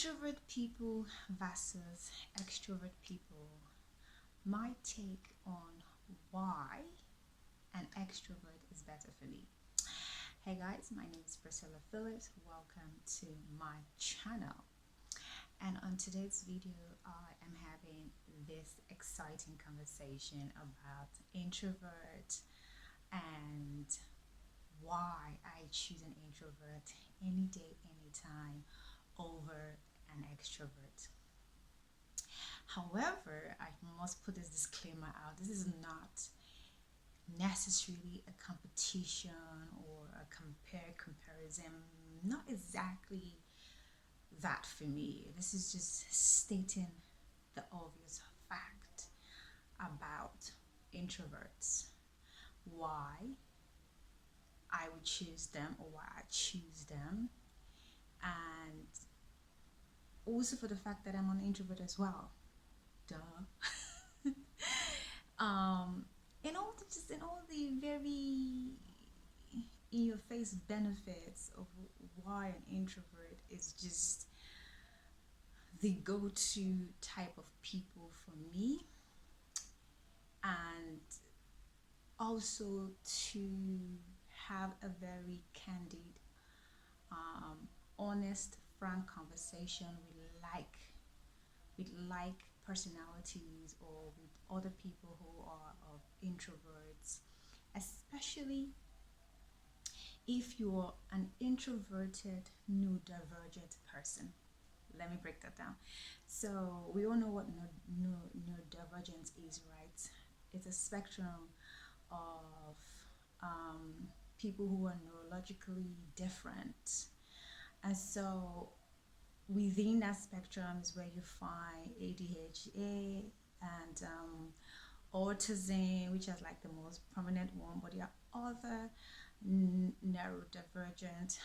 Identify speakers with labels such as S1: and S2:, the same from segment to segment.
S1: Introvert people versus extrovert people. My take on why an extrovert is better for me. Hey guys, my name is Priscilla Phillips. Welcome to my channel. And on today's video, I am having this exciting conversation about introvert and why I choose an introvert any day, anytime over an extrovert. However, I must put this disclaimer out. This is not necessarily a competition or a comparison. Not exactly that for me. This is just stating the obvious fact about introverts. Why I would choose them or why I choose them. And also for the fact that I'm an introvert as well. Duh. In all the very in your face benefits of why an introvert is just the go-to type of people for me, and also to have a very candid, honest, frank conversation with like personalities or with other people who are of introverts, especially if you're an introverted neurodivergent person. Let me break that down. So we all know what neurodivergence is, right? It's a spectrum of people who are neurologically different, and so within that spectrum is where you find ADHD and autism, which is like the most prominent one, but there are other neurodivergent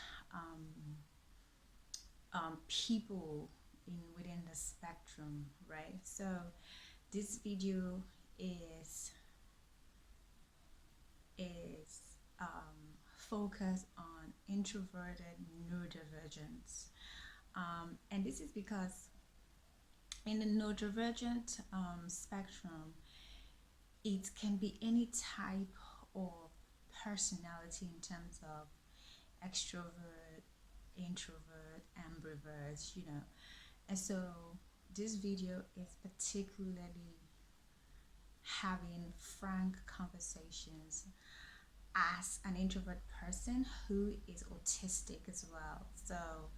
S1: people within the spectrum, right? So this video is focused on introverted neurodivergence. And this is because in the neurodivergent spectrum, it can be any type of personality in terms of extrovert, introvert, ambivert, And so this video is particularly having frank conversations as an introvert person who is autistic as well. So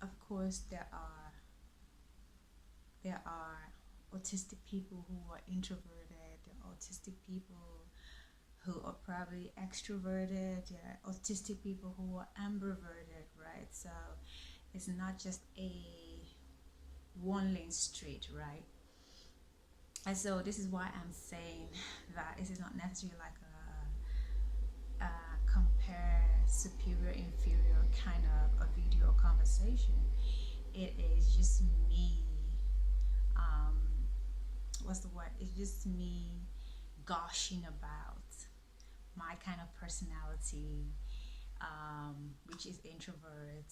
S1: of course there are autistic people who are introverted, there are autistic people who are probably extroverted, there are autistic people who are ambiverted, right? So it's not just a one lane street, right? And so this is why I'm saying that this is not necessarily like a compare superior inferior kind of a video conversation. It is just me it's just me gushing about my kind of personality, which is introvert,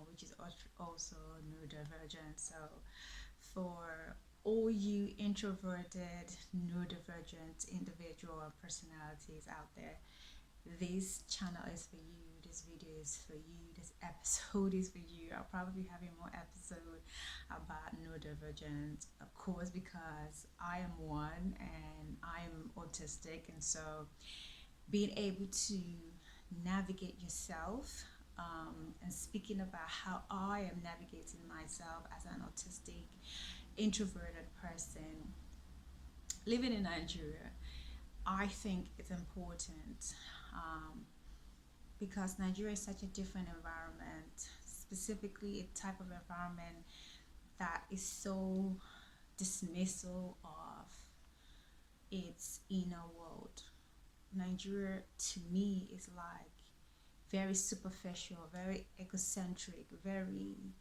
S1: which is also neurodivergent. So for all you introverted neurodivergent individual personalities out there, this channel is for you, this video is for you, this episode is for you. I'll probably be having more episodes about neurodivergent, of course, because I am one and I am autistic, and so being able to navigate yourself, and speaking about how I am navigating myself as an autistic introverted person living in Nigeria, I think it's important, because Nigeria is such a different environment, specifically a type of environment that is so dismissal of its inner world. Nigeria to me is like very superficial, very egocentric, very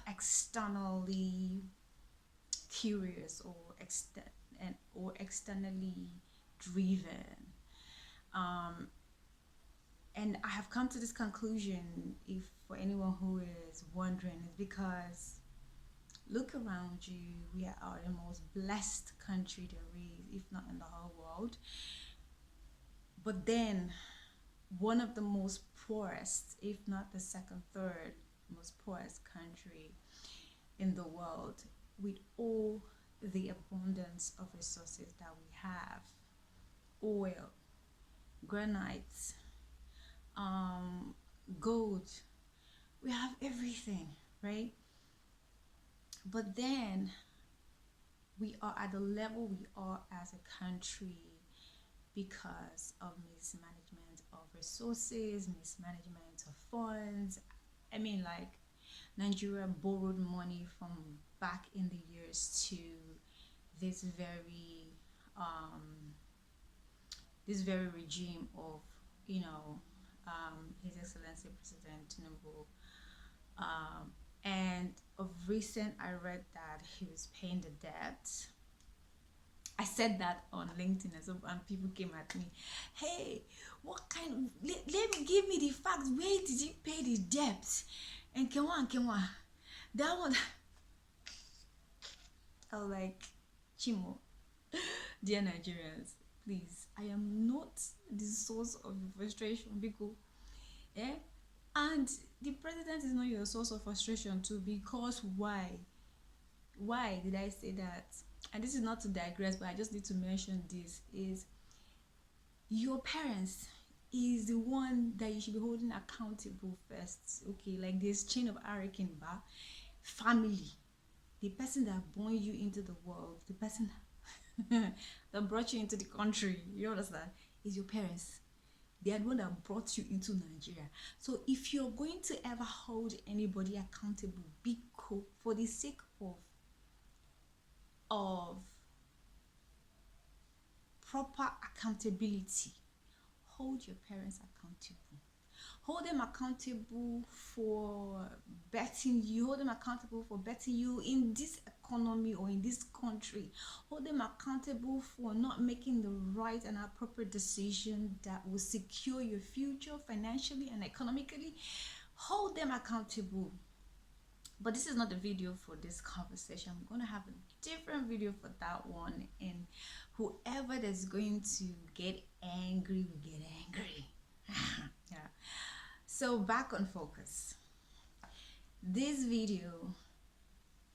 S1: externally curious or externally driven. And I have come to this conclusion, if for anyone who is wondering, is because look around you. We are the most blessed country there is, if not in the whole world. But then, one of the most poorest, if not the second, third most poorest country in the world, with all the abundance of resources that we have: oil, granite, um, gold. We have everything, right? But then we are at the level we are as a country because of mismanagement of resources, mismanagement of funds. I mean, like, Nigeria borrowed money from back in the years to this very um, this very regime of, His Excellency President Tinubu. And of recent, I read that he was paying the debt. I said that on LinkedIn as well, and people came at me, "Hey, what kind of, let me give me the facts. Where did he pay the debt?" And Kenwa, that one, I was like, Chimo, dear Nigerians, please, I am not the source of your frustration, because, eh? And the president is not your source of frustration too, because why? Why did I say that? And this is not to digress, but I just need to mention this, is your parents is the one that you should be holding accountable first. Okay, like this chain of hierarchy bar, family, the person that born you into the world, the person that brought you into the country, you understand, is your parents. They are the one that brought you into Nigeria. So if you're going to ever hold anybody accountable, be cool for the sake of proper accountability. Hold your parents accountable. Hold them accountable for betting you. Hold them accountable for betting you in this economy or in this country. Hold them accountable for not making the right and appropriate decision that will secure your future financially and economically. Hold them accountable. But this is not the video for this conversation. I'm going to have a different video for that one. And whoever that's going to get angry will get angry. Yeah. So back on focus. This video,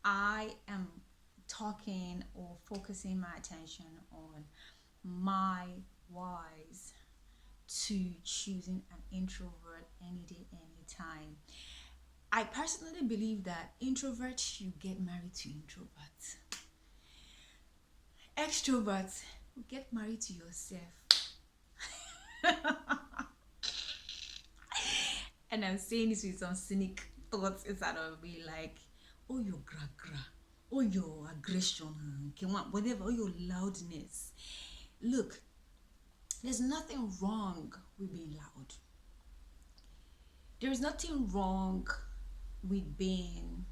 S1: I am talking or focusing my attention on my whys to choosing an introvert any day, anytime. I personally believe that introverts should get married to introverts. Extroverts, get married to yourself. And I'm saying this with some cynic thoughts inside of me, like, oh, your gra, oh, your aggression, whatever, oh, your loudness. Look, there's nothing wrong with being loud. There is nothing wrong with being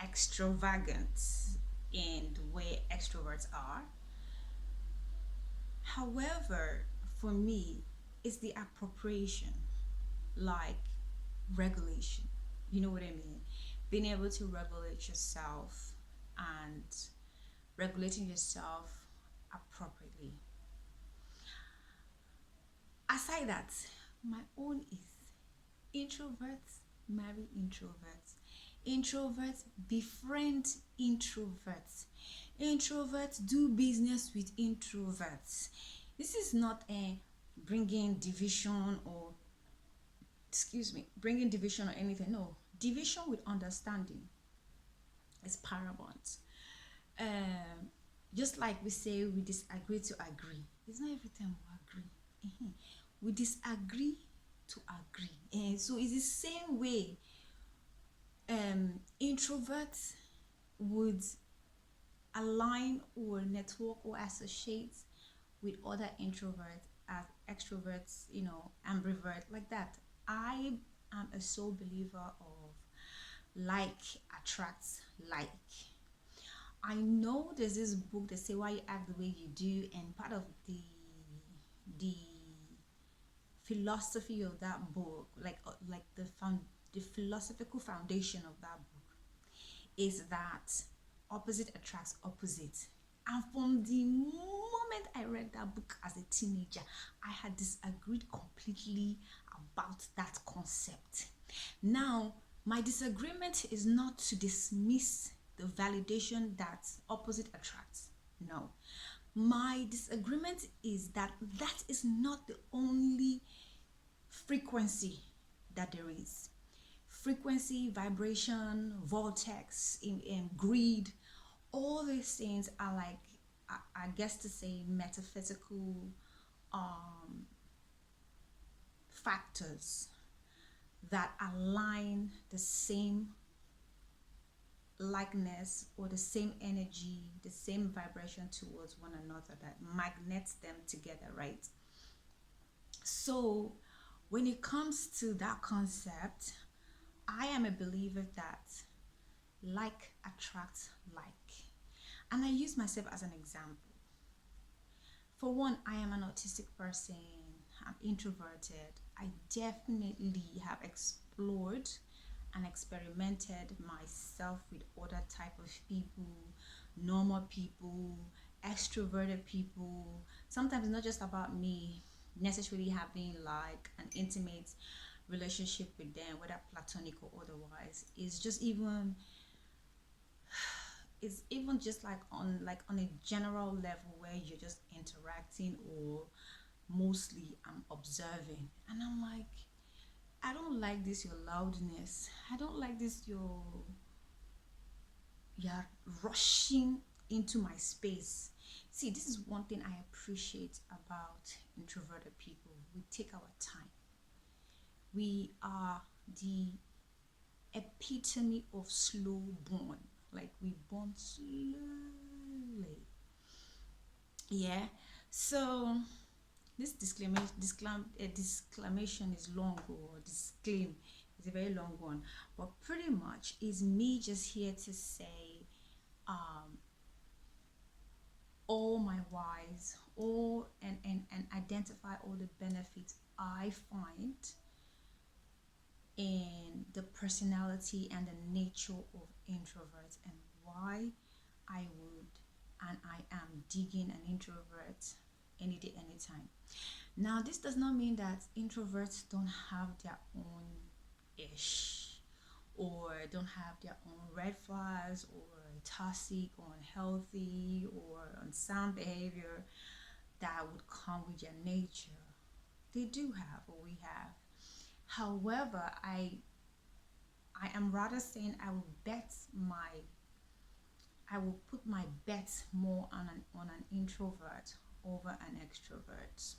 S1: extravagant in the way extroverts are. However, for me, it's the appropriation, like regulation. You know what I mean? Being able to regulate yourself and regulating yourself appropriately. Aside that, my own is introverts marry introverts. Introverts befriend introverts. Introverts do business with introverts. This is not a bringing division or bringing division or anything. No, division with understanding is paramount. Just like we say, we disagree to agree. It's not every time we agree. We disagree to agree. And so it's the same way introverts would align or network or associate with other introverts as extroverts, ambivert, like that. I am a sole believer of like attracts like. I know there's this book that say why you act the way you do, and part of the philosophy of that book, like the philosophical foundation of that book is that opposite attracts opposite. And from the moment I read that book as a teenager, I had disagreed completely about that concept. Now, my disagreement is not to dismiss the validation that opposite attracts. No. My disagreement is that that is not the only frequency that there is. Frequency, vibration, vortex, in greed, all these things are like, I guess to say, metaphysical factors that align the same likeness or the same energy, the same vibration towards one another, that magnets them together, right? So when it comes to that concept, I am a believer that like attracts like. And I use myself as an example. For one, I am an autistic person. I'm introverted. I definitely have explored and experimented myself with other type of people, normal people, extroverted people. Sometimes it's not just about me necessarily having like an intimate relationship with them, whether platonic or otherwise. It's even just like on a general level where you're just interacting, or mostly I'm observing, and I'm like, I don't like this your loudness. I don't like this your you're rushing into my space. See, this is one thing I appreciate about introverted people. We take our time. We are the epitome of slow born. Like we born slowly. Yeah. So this disclamation is long, or disclaim is a very long one, but pretty much is me just here to say, all my whys, all and identify all the benefits I find in the personality and the nature of introverts, and why I would and I am digging an introvert any day, anytime. Now, this does not mean that introverts don't have their own ish, or don't have their own red flags, or toxic or unhealthy or unsound behavior that would come with their nature. They do have, or we have. However, I am rather saying I will put my bets more on an introvert over an extrovert.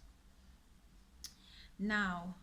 S1: Now,